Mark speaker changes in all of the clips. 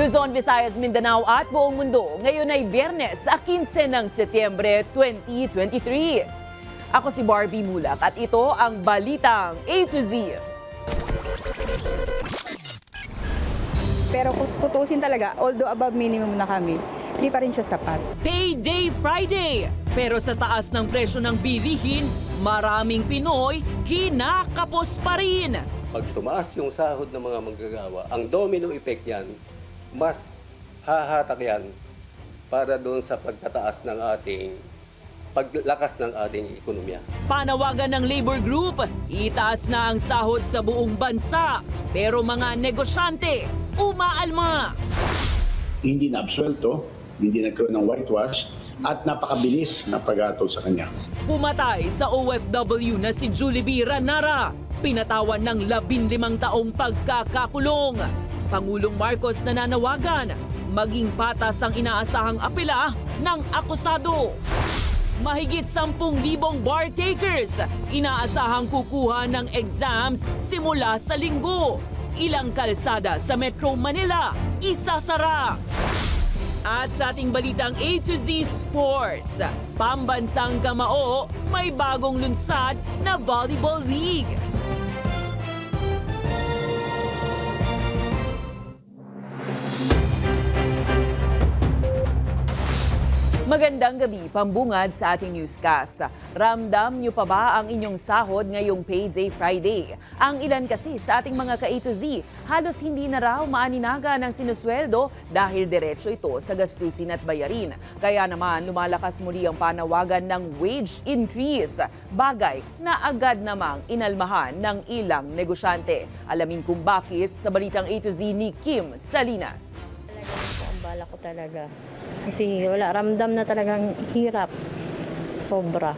Speaker 1: Luzon, Visayas, Mindanao at buong mundo. Ngayon ay Biyernes sa 15 ng Setyembre 2023. Ako si Barbie Mulak at ito ang Balitang A to Z.
Speaker 2: Pero kung tutusin talaga, although above minimum na kami, hindi pa rin siya sapat.
Speaker 1: Payday Friday! Pero sa taas ng presyo ng bilihin, maraming Pinoy kinakapos pa rin.
Speaker 3: Pag tumaas yung sahod ng mga manggagawa, ang domino effect yan, mas hahatak yan para doon sa pagtataas ng ating paglakas ng ating ekonomiya.
Speaker 1: Panawagan ng labor group, itaas na ang sahod sa buong bansa. Pero mga negosyante, umaalma.
Speaker 4: Hindi na absuelto, hindi nagkaroon ng whitewash, at napakabilis na pag-atol sa kanya.
Speaker 1: Pumatay sa OFW na si Julie B. Ranara. Pinatawan ng 15 taong pagkakakulong. Pangulong Marcos nananawagan, maging patas ang inaasahang apela ng akusado. Mahigit 10,000 bar takers, inaasahang kukuha ng exams simula sa Linggo. Ilang kalsada sa Metro Manila, isasara. At sa ating balitang A to Z Sports, pambansang kamao, may bagong lunsad na volleyball league. Magandang gabi, pambungad sa ating newscast. Ramdam niyo pa ba ang inyong sahod ngayong Payday Friday? Ang ilan kasi sa ating mga ka-A to Z, halos hindi na raw maaninaga ng sinusweldo dahil diretso ito sa gastusin at bayarin. Kaya naman lumalakas muli ang panawagan ng wage increase, bagay na agad namang inalmahan ng ilang negosyante. Alamin kung bakit sa balitang A to Z ni Kim Salinas.
Speaker 5: Ang bala ko talaga. Kasi wala, ramdam na talagang hirap. Sobra.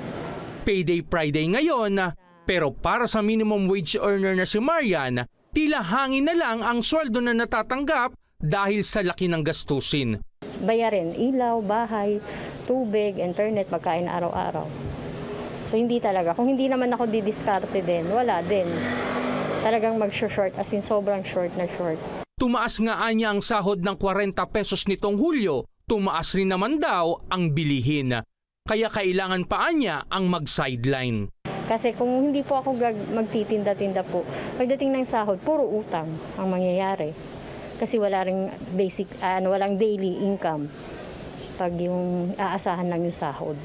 Speaker 6: Payday Friday ngayon, pero para sa minimum wage earner na si Marian, tila hangin na lang ang sweldo na natatanggap dahil sa laki ng gastusin.
Speaker 5: Bayarin, ilaw, bahay, tubig, internet, pagkain araw-araw. So hindi talaga. Kung hindi naman ako didiskarte din, wala din. Talagang mag-short, as in sobrang short na short.
Speaker 6: Tumaas nga niya ang sahod ng 40 pesos nitong Hulyo, tumaas rin naman daw ang bilihin. Kaya kailangan pa niya ang mag-sideline.
Speaker 5: Kasi kung hindi po ako magtitinda-tinda po, pagdating ng sahod, puro utang ang mangyayari. Kasi wala ring basic, walang daily income pag yung aasahan lang yung sahod.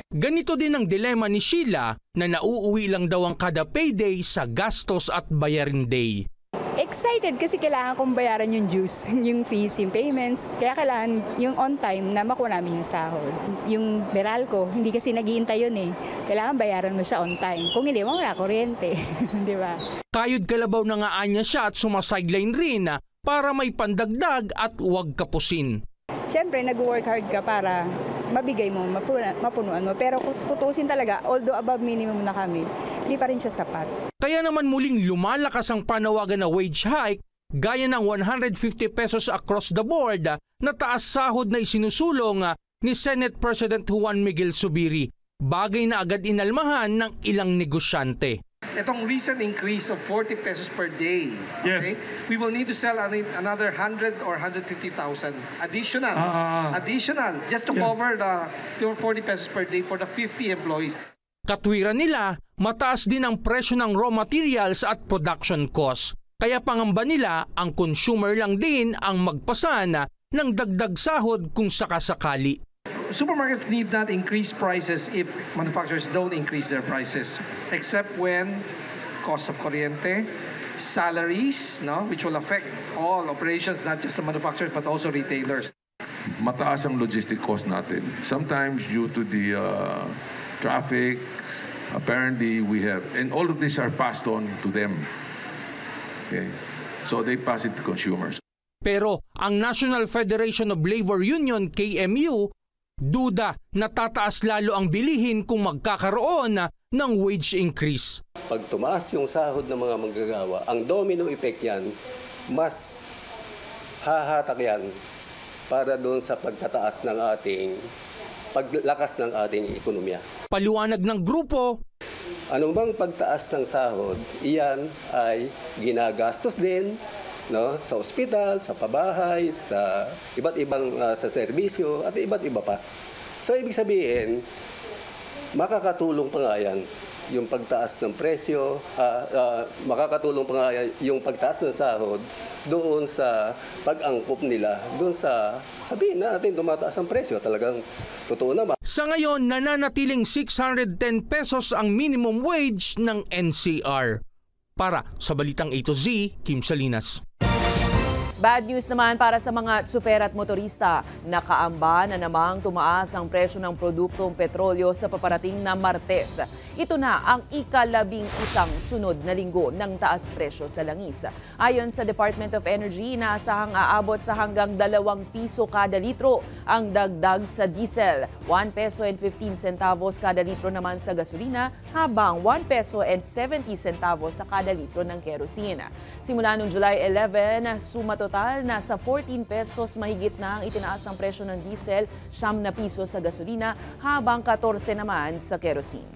Speaker 6: Ganito din ang dilema ni Sheila na nauuwi lang daw ang kada payday sa gastos at bayarin day.
Speaker 2: Excited kasi kailangan kong bayaran yung dues, yung fees, yung payments. Kaya kailangan yung on time na makuha namin yung sahod. Yung Meralco, hindi kasi nag-iintay yun eh. Kailangan bayaran mo siya on time. Kung hindi, wala kuryente. Di ba?
Speaker 6: Kayod kalabaw na nga niya siya at sumasideline rin para may pandagdag at huwag kapusin.
Speaker 2: Siyempre, nag-work hard ka para mabigay mo, mapunuan mo. Pero kung tutusin talaga, although above minimum na kami, hindi pa rin siya sapat.
Speaker 6: Kaya naman muling lumalakas ang panawagan na wage hike gaya ng 150 pesos across the board na taas sahod na isinusulong ni Senate President Juan Miguel Zubiri. Bagay na agad inalmahan ng ilang negosyante.
Speaker 7: Itong recent increase of 40 pesos per day, okay, we will need to sell another 100 or 150,000 additional, just to cover the 40 pesos per day for the 50 employees.
Speaker 6: Katwiran nila, mataas din ang presyo ng raw materials at production costs. Kaya pangamba nila ang consumer lang din ang magpasana ng dagdag sahod kung sakasakali.
Speaker 7: Supermarkets need not increase prices if manufacturers don't increase their prices, except when cost of kuryente, salaries, which will affect all operations, not just the manufacturers but also retailers.
Speaker 8: Mataas ang logistic cost natin. Sometimes due to the traffic, apparently we have, and all of these are passed on to them. Okay, so they pass it to consumers.
Speaker 6: Pero ang National Federation of Labor Union, KMU, duda na tataas lalo ang bilihin kung magkakaroon ng wage increase.
Speaker 3: Pag tumaas yung sahod ng mga manggagawa, ang domino effect yan, mas hahatak yan para doon sa pagtataas ng ating paglakas ng ating ekonomiya.
Speaker 6: Paliwanag ng grupo,
Speaker 3: anumang pagtaas ng sahod, iyan ay ginagastos din no? Sa ospital, sa pabahay, sa iba't ibang sa serbisyo at iba't iba pa. So ibig sabihin, makakatulong pa nga yan yung pagtaas ng presyo, makakatulong pa nga yung pagtaas ng sahod doon sa pag-angkop nila, doon sa sabihin na natin tumataas ang presyo, talagang totoo naman.
Speaker 6: Sa ngayon, nananatiling 610 pesos ang minimum wage ng NCR. Para sa Balitang A to Z, Kim Salinas.
Speaker 1: Bad news naman para sa mga tsuper at motorista. Nakaamba na namang tumaas ang presyo ng produktong petrolyo sa paparating na Martes. Ito na ang ika-11 sunod na linggo ng taas presyo sa langis. Ayon sa Department of Energy, inaasahang aabot sa hanggang 2 piso kada litro ang dagdag sa diesel, 1 peso and 15 centavos kada litro naman sa gasolina, habang 1 peso and 70 centavos sa kada litro ng kerosene. Simula noong July 11, sumatotal na sa 14 pesos mahigit na ang itinaas ng presyo ng diesel, 9 na piso sa gasolina, habang 14 naman sa kerosene.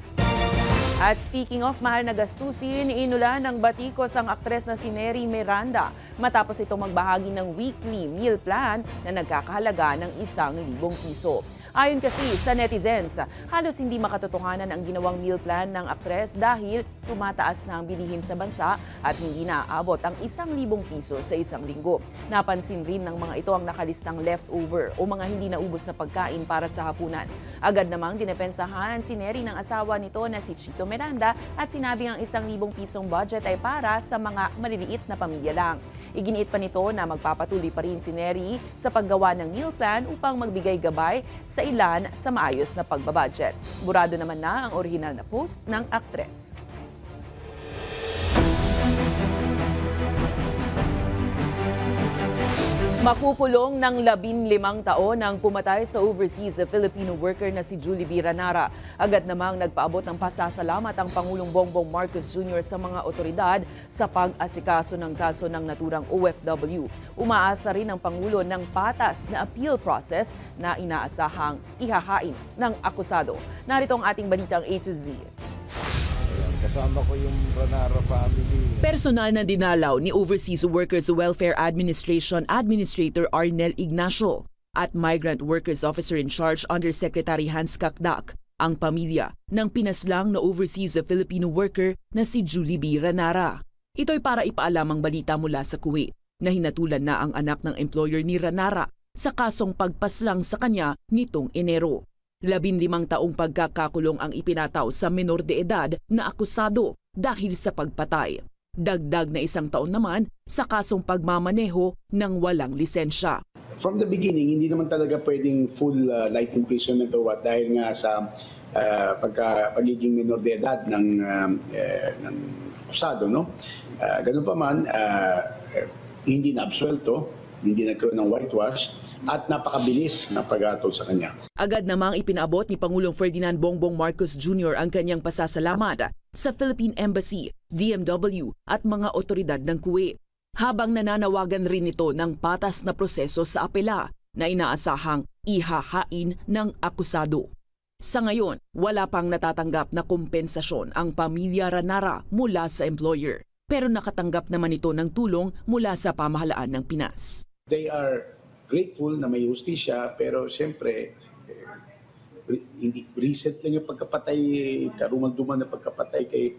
Speaker 1: At speaking of mahal na gastusin, inulan ng batikos ang aktres na si Neri Miranda matapos itong magbahagi ng weekly meal plan na nagkakahalaga ng 1,000 piso. Ayon kasi sa netizens, halos hindi makatotohanan ang ginawang meal plan ng aktres dahil tumataas na ang bilihin sa bansa at hindi naaabot ang 1,000 piso sa isang linggo. Napansin rin ng mga ito ang nakalistang leftover o mga hindi naubos na pagkain para sa hapunan. Agad namang dinepensahan si Neri ng asawa nito na si Chito Miranda at sinabing ang 1,000 pisong budget ay para sa mga maliliit na pamilya lang. Iginiit pa nito na magpapatuloy pa rin si Neri sa paggawa ng meal plan upang magbigay gabay sa ilan sa maayos na pagbabudget. Burado naman na ang orihinal na post ng aktres. Makukulong ng 15 taon ang pumatay sa overseas Filipino worker na si Julie B. Ranara. Agad namang nagpaabot ng pasasalamat ang Pangulong Bongbong Marcos Jr. sa mga otoridad sa pag-asikaso ng kaso ng naturang OFW. Umaasa rin ang Pangulo ng patas na appeal process na inaasahang ihahain ng akusado. Narito ang ating balitang A to Z.
Speaker 9: Kasama ko yung Ranara family.
Speaker 1: Personal na dinalaw ni Overseas Workers Welfare Administration Administrator Arnel Ignacio at Migrant Workers Officer in Charge Undersecretary Hans Kakdak ang pamilya ng pinaslang na overseas Filipino worker na si Julie B. Ranara. Ito'y para ipaalam ang balita mula sa Kuwait na hinatulan na ang anak ng employer ni Ranara sa kasong pagpaslang sa kanya nitong Enero. 15 taong pagkakakulong ang ipinataw sa menor de edad na akusado dahil sa pagpatay. Dagdag na 1 taon naman sa kasong pagmamaneho ng walang lisensya.
Speaker 4: From the beginning, hindi naman talaga pwedeng full life imprisonment or what dahil nga sa pagiging menor de edad ng akusado. No? Ganun pa man, hindi na absuelto, hindi nagkaroon ng whitewash, at napakabilis na pag-atol sa kanya.
Speaker 1: Agad namang ipinaabot ni Pangulong Ferdinand Bongbong Marcos Jr. ang kanyang pasasalamat sa Philippine Embassy, DMW at mga otoridad ng Kuwait. Habang nananawagan rin ito ng patas na proseso sa apela na inaasahang ihahain ng akusado. Sa ngayon, wala pang natatanggap na kompensasyon ang pamilya Ranara mula sa employer. Pero nakatanggap naman ito ng tulong mula sa pamahalaan ng Pinas.
Speaker 4: They are grateful na may justisya, pero siyempre, hindi recent lang yung pagkapatay, karumang-duman na pagkapatay kay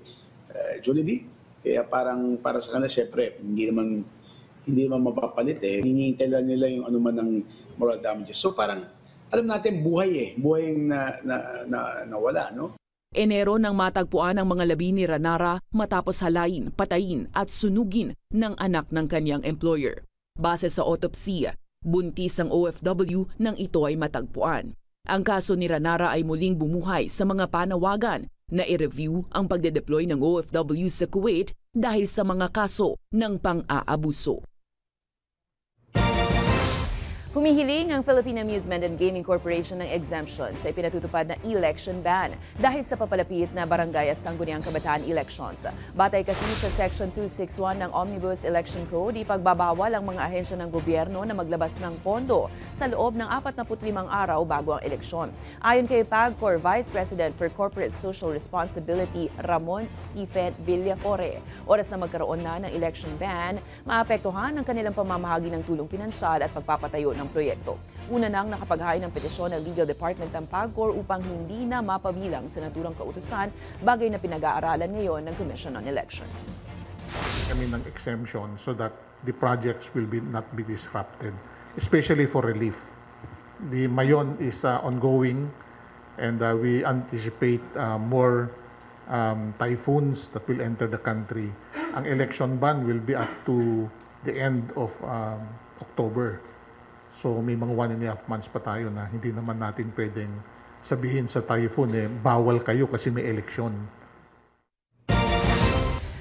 Speaker 4: Jollibee. Kaya parang para sa kanila, siyempre, hindi naman mapapalit eh. Hinihintay lang nila yung anuman ng moral damages. So parang, alam natin, buhay na wala, no?
Speaker 1: Enero nang matagpuan ang mga labi ni Ranara matapos halayin, patayin at sunugin ng anak ng kanyang employer. Base sa autopsy, buntis ang OFW nang ito ay matagpuan. Ang kaso ni Ranara ay muling bumuhay sa mga panawagan na i-review ang pagde-deploy ng OFW sa Kuwait dahil sa mga kaso ng pang-aabuso.
Speaker 10: Humihiling ang Philippine Amusement and Gaming Corporation ng exemption sa ipinatutupad na election ban dahil sa papalapit na barangay at sangguniang kabataan elections. Batay kasi sa Section 261 ng Omnibus Election Code, ipagbabawal ang mga ahensya ng gobyerno na maglabas ng pondo sa loob ng 45 araw bago ang eleksyon. Ayon kay PAGCOR Vice President for Corporate Social Responsibility Ramon Stephen Villafore, oras na magkaroon na ng election ban, maapektuhan ang kanilang pamamahagi ng tulong pinansyal at pagpapatayo ng proyekto. Una nang nakapaghain ng petisyon ng Legal Department ng PAGCOR upang hindi na mapabilang sa naturang kautusan, bagay na pinag-aaralan ngayon ng Commission on Elections.
Speaker 11: Kami ng exemption so that the projects will not be disrupted, especially for relief. The Mayon is ongoing and we anticipate more typhoons that will enter the country. Ang election ban will be up to the end of October. So may mga 1.5 months pa tayo na hindi naman natin pwedeng sabihin sa typhoon bawal kayo kasi may eleksyon.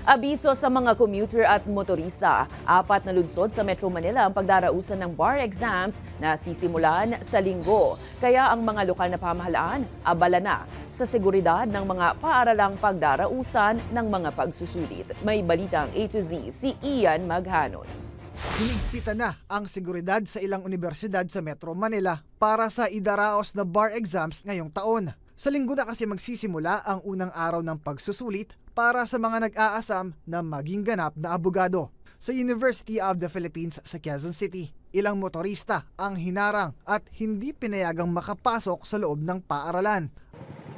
Speaker 10: Abiso sa mga commuter at motorista, 4 na lungsod sa Metro Manila ang pagdarausan ng bar exams na sisimulan sa Linggo. Kaya ang mga lokal na pamahalaan abala na sa seguridad ng mga paaralang pagdarausan ng mga pagsusulit. May balitang A to Z si Ian Maghanon.
Speaker 12: Hinigpitan na ang seguridad sa ilang universidad sa Metro Manila para sa idaraos na bar exams ngayong taon. Sa Linggo na kasi magsisimula ang unang araw ng pagsusulit para sa mga nag-aasam na maging ganap na abogado. Sa University of the Philippines sa Quezon City, ilang motorista ang hinarang at hindi pinayagang makapasok sa loob ng paaralan.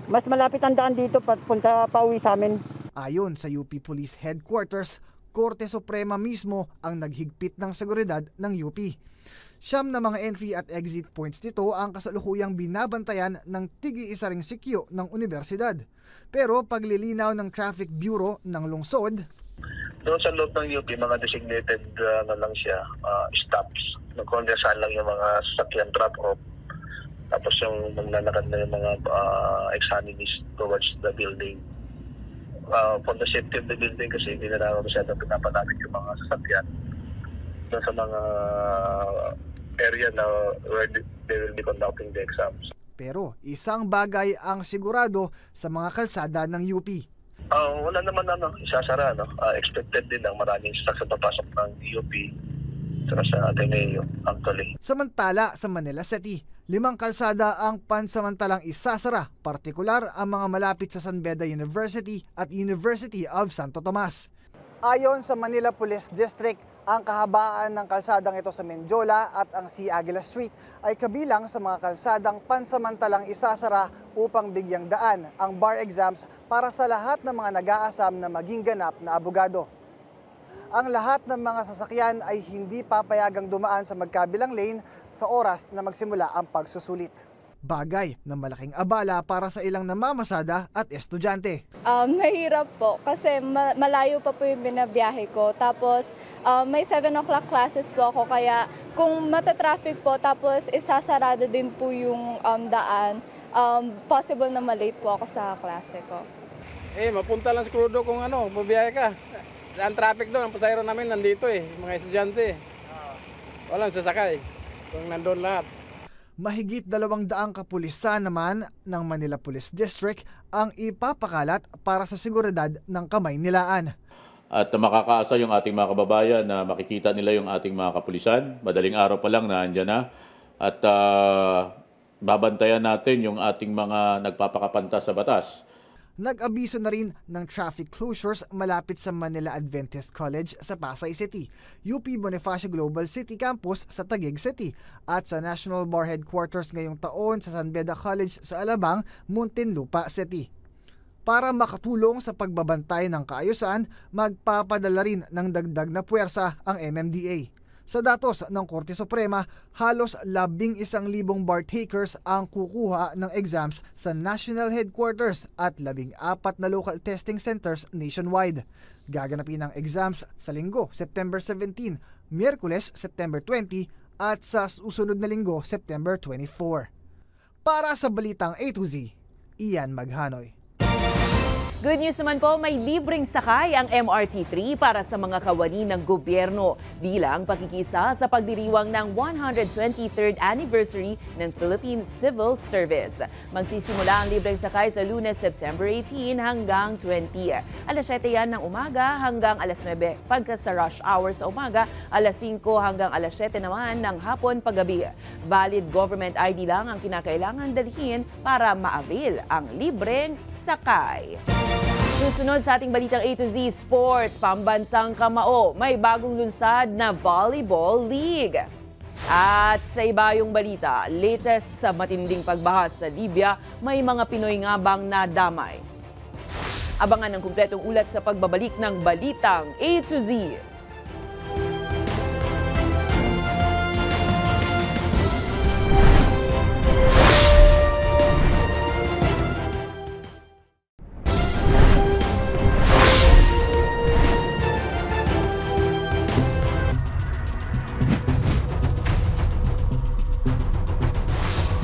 Speaker 13: Mas malapit ang daan dito punta pauwi sa amin.
Speaker 12: Ayon sa UP Police Headquarters, Korte Suprema mismo ang naghigpit ng seguridad ng UP. 9 na mga entry at exit points nito ang kasalukuyang binabantayan ng tig-iisa ring sikyo ng universidad. Pero paglilinaw ng Traffic Bureau ng lungsod,
Speaker 14: doon sa loob ng UP, mga designated na lang siya, stops. Kung saan lang yung mga sasakyan drop-off. Tapos yung maglalakad na yung mga examinees towards the building. For the safety of the building kasi hindi na naman masyadong pinapanamit yung mga sasakyan doon sa mga area na where they will be conducting the exams.
Speaker 12: Pero isang bagay ang sigurado sa mga kalsada ng UP.
Speaker 14: Wala naman isasara. Expected din ang maraming sasakyan papasok ng UP saka sa Ateneo actually.
Speaker 12: Samantala sa Manila City, 5 kalsada ang pansamantalang isasara, partikular ang mga malapit sa San Beda University at University of Santo Tomas. Ayon sa Manila Police District, ang kahabaan ng kalsadang ito sa Menjola at ang C. Aguila Street ay kabilang sa mga kalsadang pansamantalang isasara upang bigyang daan ang bar exams para sa lahat ng mga nag-aasam na maging ganap na abogado. Ang lahat ng mga sasakyan ay hindi papayagang dumaan sa magkabilang lane sa oras na magsimula ang pagsusulit. Bagay na malaking abala para sa ilang namamasada at estudyante.
Speaker 15: Mahirap po kasi malayo pa po yung binabiyahe ko. Tapos may 7 o'clock classes po ako kaya kung matatraffic po tapos isasarado din po yung daan, possible na malate po ako sa klase ko.
Speaker 16: Mapunta lang sa Crudo kung bubiyahe ka. Ang traffic doon, ang pasahero namin nandito mga estudyante. Walang sasakay kung nandun lahat.
Speaker 12: Mahigit 200 kapulisan naman ng Manila Police District ang ipapakalat para sa seguridad ng Kamay-Nilaan.
Speaker 17: At makakaasa yung ating mga kababayan na makikita nila yung ating mga kapulisan. Madaling araw pa lang na andyan na. At babantayan natin yung ating mga nagpapakapanta sa batas.
Speaker 12: Nag-abiso na rin ng traffic closures malapit sa Manila Adventist College sa Pasay City, UP Bonifacio Global City Campus sa Taguig City at sa National Bar Headquarters ngayong taon sa San Beda College sa Alabang, Muntinlupa City. Para makatulong sa pagbabantay ng kaayusan, magpapadala rin ng dagdag na puwersa ang MMDA. Sa datos ng Korte Suprema, halos 11,000 bar takers ang kukuha ng exams sa national headquarters at 14 na local testing centers nationwide. Gaganapin ang exams sa Linggo, September 17, Miyerkules, September 20 at sa susunod na Linggo, September 24. Para sa Balitang A to Z, Ian Maghanoy.
Speaker 10: Good news naman po, may libreng sakay ang MRT-3 para sa mga kawani ng gobyerno bilang pakikisa sa pagdiriwang ng 123rd anniversary ng Philippine Civil Service. Magsisimula ang libreng sakay sa Lunes, September 18 hanggang 20. Alas 7 yan ng umaga hanggang alas 9 pagka sa rush hour sa umaga, alas 5 hanggang alas 7 naman ng hapon paggabi. Valid government ID lang ang kinakailangan dalhin para ma-avail ang libreng sakay. Susunod sa ating balitang A to Z Sports, pambansang kamao, may bagong lunsad na Volleyball League. At sa ibayong balita, latest sa matinding pagbaha sa Libya, may mga Pinoy nga bang nadamay. Abangan ang kumpletong ulat sa pagbabalik ng balitang A to Z.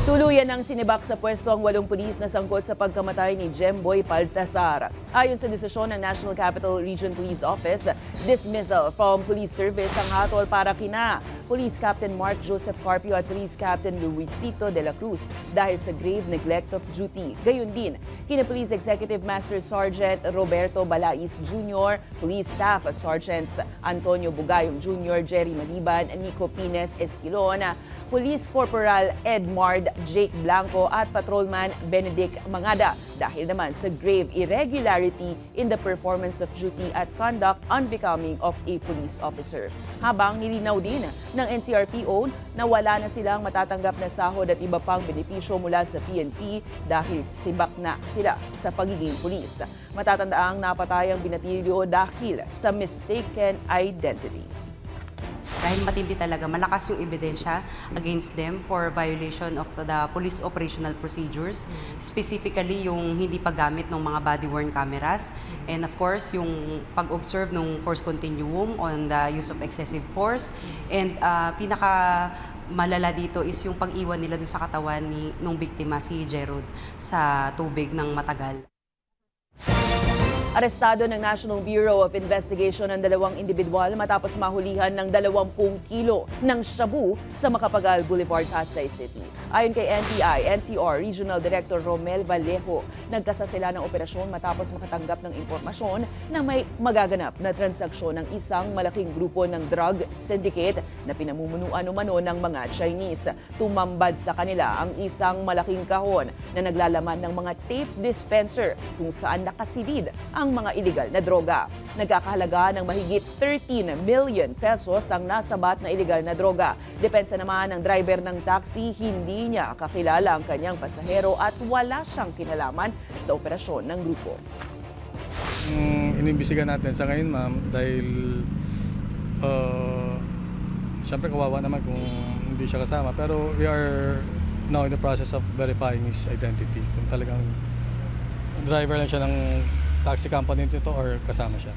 Speaker 10: Tuluyan ang sinibak sa pwesto ang 8 pulis na sangkot sa pagkamatay ni Jemboy Baltasar. Ayon sa desisyon ng National Capital Region Police Office, dismissal from police service ang hatol para kina Police Captain Mark Joseph Carpio at Police Captain Luisito de la Cruz dahil sa grave neglect of duty. Gayun din, kina Police Executive Master Sergeant Roberto Balais Jr., Police Staff Sergeants Antonio Bugayong Jr., Jerry Maliban, Nico Pines Esquilon, Police Corporal Edmard Jake Blanco at Patrolman Benedict Mangada dahil naman sa grave irregularity in the performance of duty at conduct unbecoming of a police officer. Habang nilinaw din ng NCRPO na wala na silang matatanggap na sahod at iba pang benepisyo mula sa PNP dahil sibak na sila sa pagiging pulis. Matatandaang napatay ang binatilyo dahil sa mistaken identity.
Speaker 18: Dahil matindi talaga, malakas yung ebidensya against them for violation of the police operational procedures, specifically yung hindi paggamit ng mga body-worn cameras, and of course, yung pag-observe ng force continuum on the use of excessive force, and pinaka malala dito is yung pag-iwan nila dun sa katawan nung biktima, si Jerod, sa tubig ng matagal.
Speaker 10: Arestado ng National Bureau of Investigation ang 2 individual matapos mahulihan ng 20 kilo ng shabu sa Macapagal Boulevard, Pasay City. Ayon kay NCR Regional Director Romel Vallejo, nagkasa sila ng operasyon matapos makatanggap ng impormasyon na may magaganap na transaksyon ng isang malaking grupo ng drug syndicate na pinamumunuan umano ng mga Chinese. Tumambad sa kanila ang isang malaking kahon na naglalaman ng mga tape dispenser kung saan nakasilid ang mga iligal na droga. Nagkakahalaga ng mahigit 13 million pesos ang nasabat na iligal na droga. Depensa naman ng driver ng taxi, hindi niya kakilala ang kanyang pasahero at wala siyang kinalaman sa operasyon ng grupo.
Speaker 19: Inimbisigan natin sa ngayon, ma'am, dahil siyempre kawawa naman kung hindi siya kasama. Pero we are now in the process of verifying his identity. Kung talagang driver lang siya ng taxi company nito or kasama siya.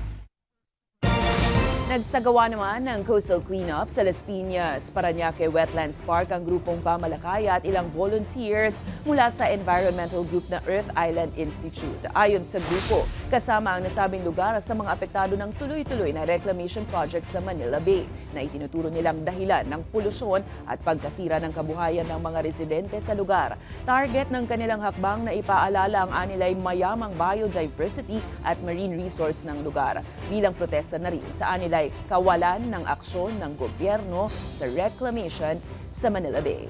Speaker 10: Nagsagawa naman ng coastal cleanup sa Las Piñas, Parañaque Wetlands Park ang grupong pamalakaya at ilang volunteers mula sa environmental group na Earth Island Institute. Ayon sa grupo, kasama ang nasabing lugar sa mga apektado ng tuloy-tuloy na reclamation project sa Manila Bay na itinuturo nilang dahilan ng polusyon at pagkasira ng kabuhayan ng mga residente sa lugar. Target ng kanilang hakbang na ipaalala ang anilay mayamang biodiversity at marine resource ng lugar. Bilang protesta na rin sa anilay kawalan ng aksyon ng gobyerno sa reclamation sa Manila Bay.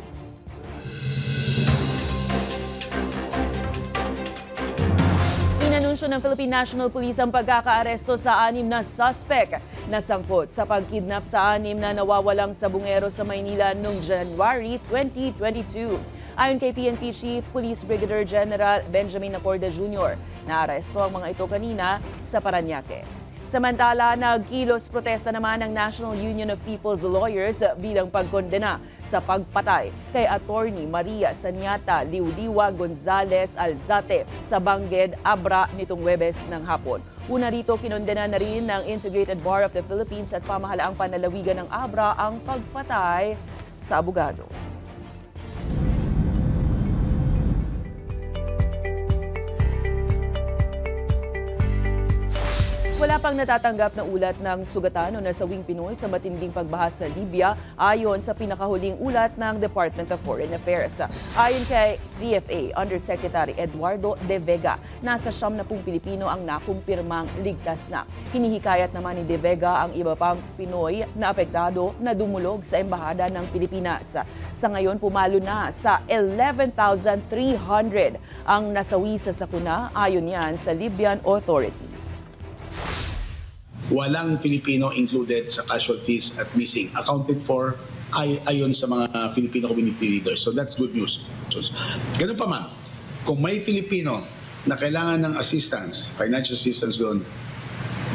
Speaker 10: Inanunsyo ng Philippine National Police ang pagkakaaresto sa 6 na suspect na sangkot sa pagkidnap sa 6 na nawawalang sabungero sa Maynila noong January 2022. Ayon kay PNP Chief Police Brigadier General Benjamin Acorda Jr., naaresto ang mga ito kanina sa Parañaque. Samantala, nagkilos protesta naman ng National Union of People's Lawyers bilang pagkondena sa pagpatay kay Attorney Maria Sanyata Liuliwa Gonzalez Alzate sa Bangged, Abra nitong Huwebes ng hapon. Una rito, kinondena na rin ng Integrated Bar of the Philippines at pamahalaang panlalawigan ng Abra ang pagpatay sa abogado. Wala pang natatanggap na ulat ng sugatan o nasawing Pinoy sa matinding pagbaha sa Libya ayon sa pinakahuling ulat ng Department of Foreign Affairs. Ayon kay DFA Undersecretary Eduardo De Vega, nasa 70 Pilipino ang nakumpirmang ligtas na. Hinihikayat naman ni De Vega ang iba pang Pinoy na apektado na dumulog sa Embahada ng Pilipinas. Sa ngayon, pumalo na sa 11,300 ang nasawi sa sakuna ayon yan sa Libyan authorities.
Speaker 4: Walang Filipino included sa casualties at missing. Accounted for ayon sa mga Filipino community leaders. So that's good news. Ganun pa man, kung may Filipino na kailangan ng assistance, financial assistance doon,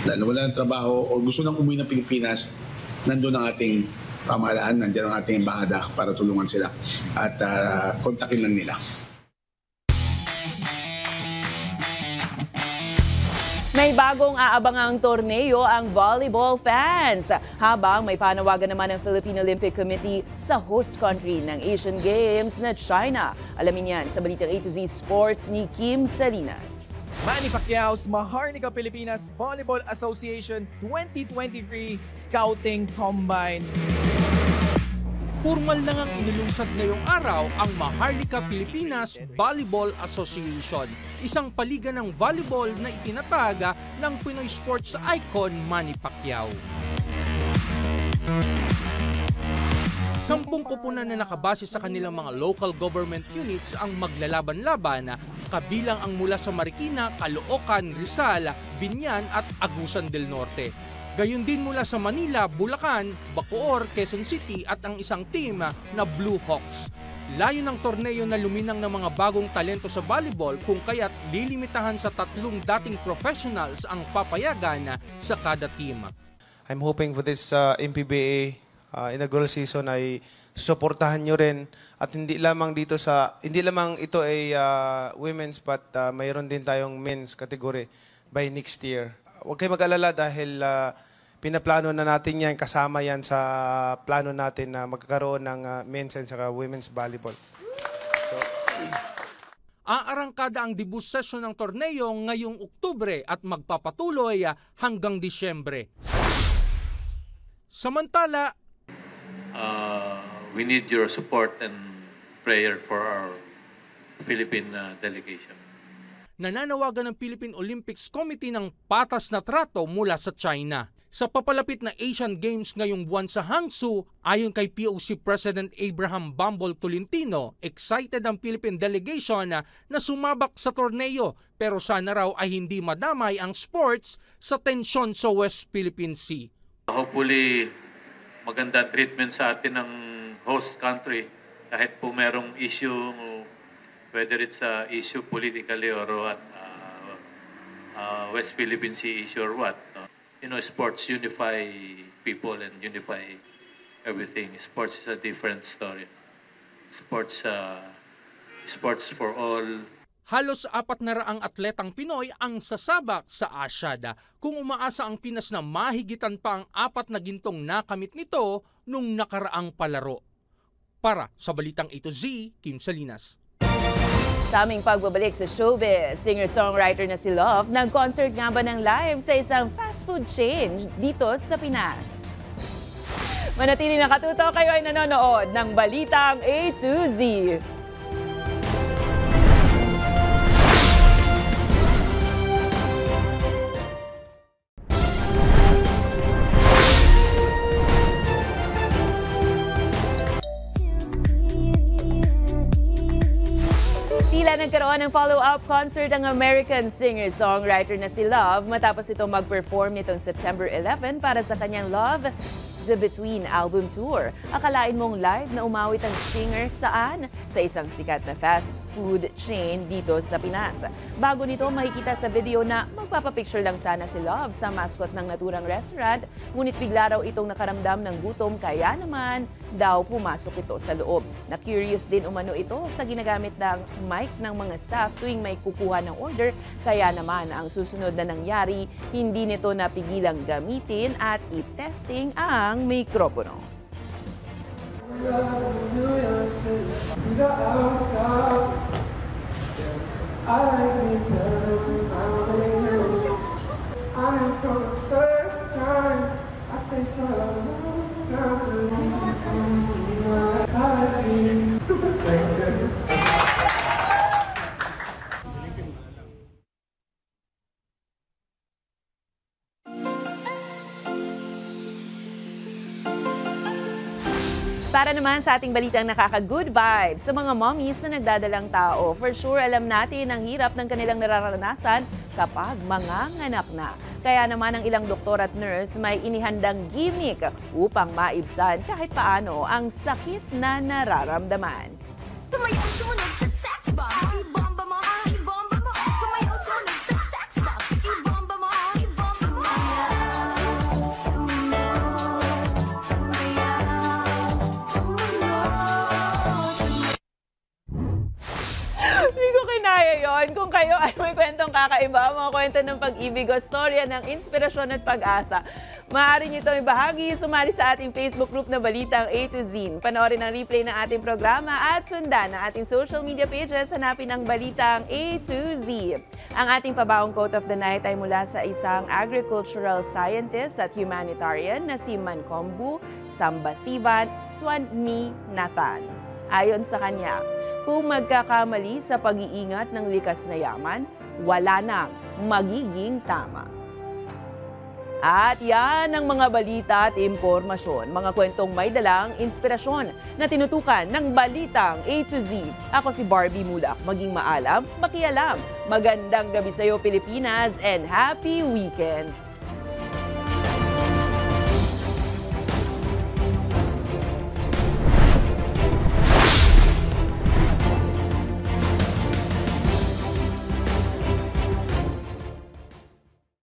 Speaker 4: lalo wala ng trabaho o gusto nang umuwi ng Pilipinas, nandun ang ating pamahalaan, nandiyan ang ating embahada para tulungan sila at kontakin lang nila.
Speaker 10: May bagong aabangang torneo ang volleyball fans habang may panawagan naman ng Philippine Olympic Committee sa host country ng Asian Games na China. Alamin yan sa Balitang A to Z Sports ni Kim Salinas.
Speaker 20: Manny Pacquiao's Maharlika Pilipinas Volleyball Association 2023 Scouting Combine.
Speaker 6: Formal na ngang inulunsad ngayong araw ang Maharlika Pilipinas Volleyball Association, isang paligan ng volleyball na itinataga ng Pinoy sports icon Manny Pacquiao. 10 koponan na nakabase sa kanilang mga local government units ang maglalaban-laban, kabilang ang mula sa Marikina, Caloocan, Rizal, Biñan at Agusan del Norte. Gayon din mula sa Manila, Bulacan, Bacoor, Quezon City at ang isang team na Blue Hawks. Layo ng torneo na luminang ng mga bagong talento sa volleyball kung kaya't lilimitahan sa 3 dating professionals ang papayagan sa kada team.
Speaker 21: I'm hoping for this MPBA inaugural season ay suportahan nyo rin at hindi lamang ito ay women's but mayroon din tayong men's category by next year. Huwag kayo mag-alala dahil pinaplano na natin yan, kasama yan sa plano natin na magkakaroon ng men's and saka women's volleyball.
Speaker 6: Aarangkada ang debut session ng torneo ngayong Oktubre at magpapatuloy hanggang Disyembre. Samantala,
Speaker 22: we need your support and prayer for our Philippine delegation.
Speaker 6: Nananawagan ng Philippine Olympics Committee ng patas na trato mula sa China. Sa papalapit na Asian Games ngayong buwan sa Hangzhou, ayon kay POC President Abraham Bambol Tolentino, excited ang Philippine delegation na sumabak sa torneo pero sana raw ay hindi madamay ang sports sa tensyon sa West Philippine Sea.
Speaker 22: Hopefully, maganda treatment sa atin ng host country kahit po merong issue, whether it's a issue politically or what, West Philippine Sea issue or what. You know, sports unify people and unify everything. Sports is a different story. Sports for all.
Speaker 6: Halos 400 atletang Pinoy ang sasabak sa Asyada kung umaasa ang Pinas na mahigitan pa ang 4 na gintong nakamit nito nung nakaraang palaro. Para sa Balitang A to Z, Kim Salinas.
Speaker 10: Sa aming pagbabalik sa showbiz, singer-songwriter na si Love nag-concert nga ba ng live sa isang fast food chain dito sa Pinas. Manatili nakatuto, kayo ay nanonood ng Balitang A to Z. Tila nagkaroon ng follow-up concert ang American singer-songwriter na si Love matapos itong mag-perform nitong September 11 para sa kanyang Love The Between album tour. Akalain mong live na umawit ang singer saan? Sa isang sikat na fast food chain dito sa Pinas. Bago nito, makikita sa video na magpapapicture lang sana si Love sa mascot ng naturang restaurant, ngunit bigla raw itong nakaramdam ng gutom kaya naman daw pumasok ito sa loob. Na-curious din umano ito sa ginagamit ng mic ng mga staff tuwing may kukuha ng order, kaya naman ang susunod na nangyari, hindi nito napigilang gamitin at i-testing ang mikropono.
Speaker 2: Smiling for the first time. I say for a long time.
Speaker 10: Para naman sa ating balitang nakaka-good vibes sa mga mommies na nagdadalang tao, for sure alam natin ang hirap ng kanilang nararanasan kapag manganganak na. Kaya naman ang ilang doktor at nurse may inihandang gimmick upang maibsan kahit paano ang sakit na nararamdaman. Hindi ko kinaya yon. Kung kayo ay may kwentong kakaiba, mga kwento ng pag-ibig o storya ng inspirasyon at pag-asa, maaari niyo itong ibahagi, sumali sa ating Facebook group na Balitang A to Z. Panoorin ang replay ng ating programa at sundan ang ating social media pages, hanapin ang Balitang A to Z. Ang ating pabaong quote of the night ay mula sa isang agricultural scientist at humanitarian na si Mankombu Sambasivan Swaminathan. Ayon sa kanya, kung magkakamali sa pag-iingat ng likas na yaman, wala nang magiging tama. At yan ang mga balita at impormasyon, mga kwentong may dalang inspirasyon na tinutukan ng Balitang A to Z. Ako si Barbie Mulak, maging maalam, makialam. Magandang gabi sa iyo Pilipinas and happy weekend!